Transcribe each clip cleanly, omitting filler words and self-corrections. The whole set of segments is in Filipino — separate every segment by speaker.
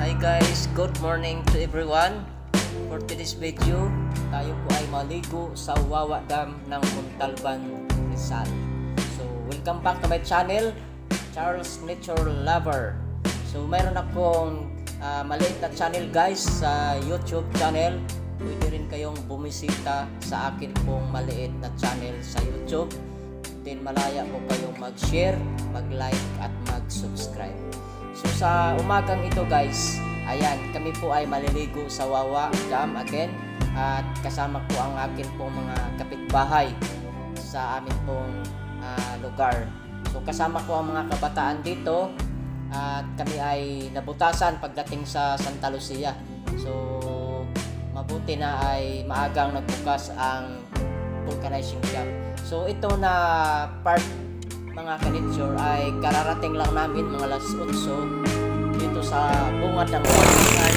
Speaker 1: Hi guys, good morning to everyone. For today's video, tayo po ay maligo sa Wawa Dam ng Montalban, Rizal. So, welcome back to my channel, Charles Nature Lover. So, mayroon akong maliit na channel guys sa YouTube channel. Pwede rin kayong bumisita sa akin pong maliit na channel sa YouTube. Then malaya po kayong mag-share, mag-like at mag-subscribe. So sa umagang ito guys, ayan, kami po ay maliligo sa Wawa Dam again. At kasama po ang akin pong mga kapitbahay sa amin pong lugar. So kasama ko ang mga kabataan dito. At kami ay nabutasan pagdating sa Santa Lucia. So mabuti na ay maagang nagbukas ang vulcanizing job. So ito na part mga kanitsure ay kararating lang namin mga alas 8 dito sa bungad ng kabilang lahat.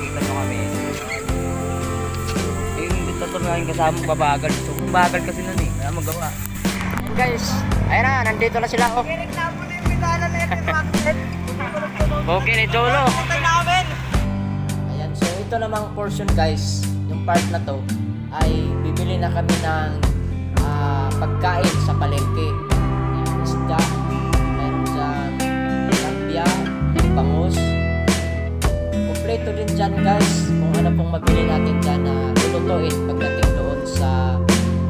Speaker 1: Dito na kami. Dito to na yung kasama babagal. So kung bagal kasi nun wala magawa. And guys, ayun na, nandito na sila. Oh. Okay ni Jolo. Ayan, so ito namang portion guys, yung part na to ay bibili na kami ng pagkain sa palengke. Isda, mayroon dyan tilapia, bangus. Kompleto din dyan guys kung ano pong mabili natin dyan na lulutuin pagdating doon sa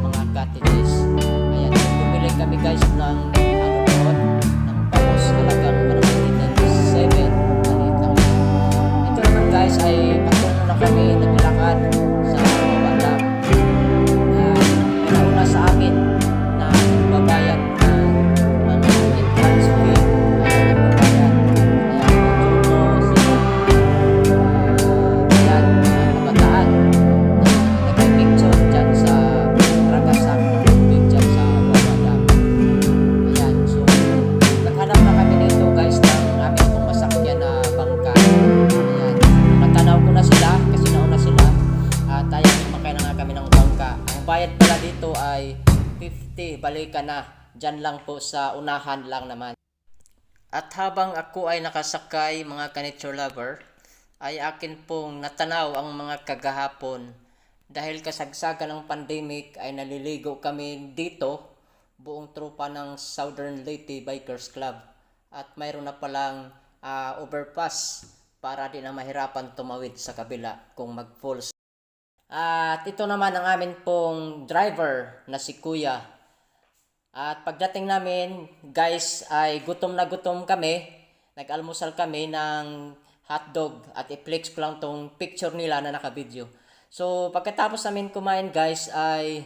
Speaker 1: mga cottages. Ayan, so bumili kami guys ng doon, ng bangus, halagang maramitan 7, maliit lang yun. Ito naman guys ay patungo na kami naglalakad sa Wawa Dam. Nauna sa amin na babayad ng mga entrance fee ay nagbabayad. Kaya nagtuto sila yan, mga kabataan na nagpipicture dyan sa ragasang tubig dyan sa Wawa Dam. Ayan, so naghanap na kami dito guys ng aming pong masakyan na bangka. Ayan, natanaw ko na sila kasi nauna sila at ayan, makaya na nga kami ng bangka. Ang bayad pala dito ay 50, balikan na. Dyan lang po sa unahan lang naman. At habang ako ay nakasakay mga ka-nature lover, ay akin pong natanaw ang mga kagahapon. Dahil kasagsagan ng pandemic ay naliligo kami dito, buong tropa ng Southern Leyte Bikers Club. At mayroon na palang overpass para di na mahirapan tumawid sa kabila kung mag-full. At ito naman ang amin pong driver na si Kuya. At pagdating namin guys ay gutom na gutom kami. Nag-almusal kami ng hotdog at i-flex ko lang tong picture nila na naka-video. So pagkatapos namin kumain guys ay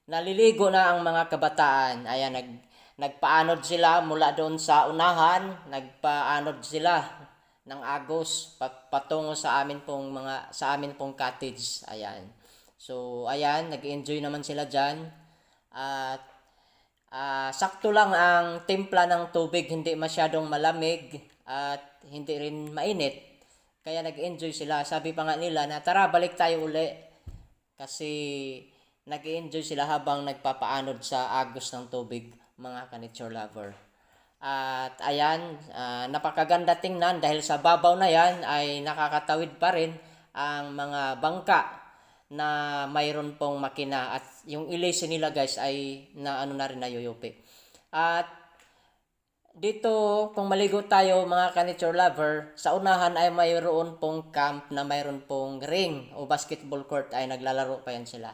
Speaker 1: naliligo na ang mga kabataan. Ayan, nagpaanod sila mula doon sa unahan. Nagpaanod sila ng agos patungo sa amin pong cottage. Ayan. So ayan, nag-enjoy naman sila diyan. At sakto lang ang timpla ng tubig, hindi masyadong malamig at hindi rin mainit. Kaya nag-enjoy sila. Sabi pa nga nila na tara balik tayo uli. Kasi nag-enjoy sila habang nagpapaanod sa agos ng tubig, mga ka-nature lover. At ayan, napakaganda tingnan dahil sa babaw na yan ay nakakatawid pa rin ang mga bangka na mayroon pong makina. At yung ilesi nila guys ay na rin na yoyope. At dito kung maligo tayo mga ka-nature lover, sa unahan ay mayroon pong camp na mayroon pong ring o basketball court ay naglalaro pa yan sila.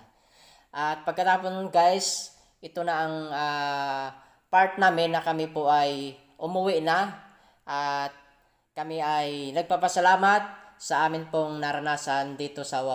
Speaker 1: At pagkatapos guys, ito na ang part namin na kami po ay umuwi na at kami ay nagpapasalamat sa amin pong naranasan dito sa Wawa.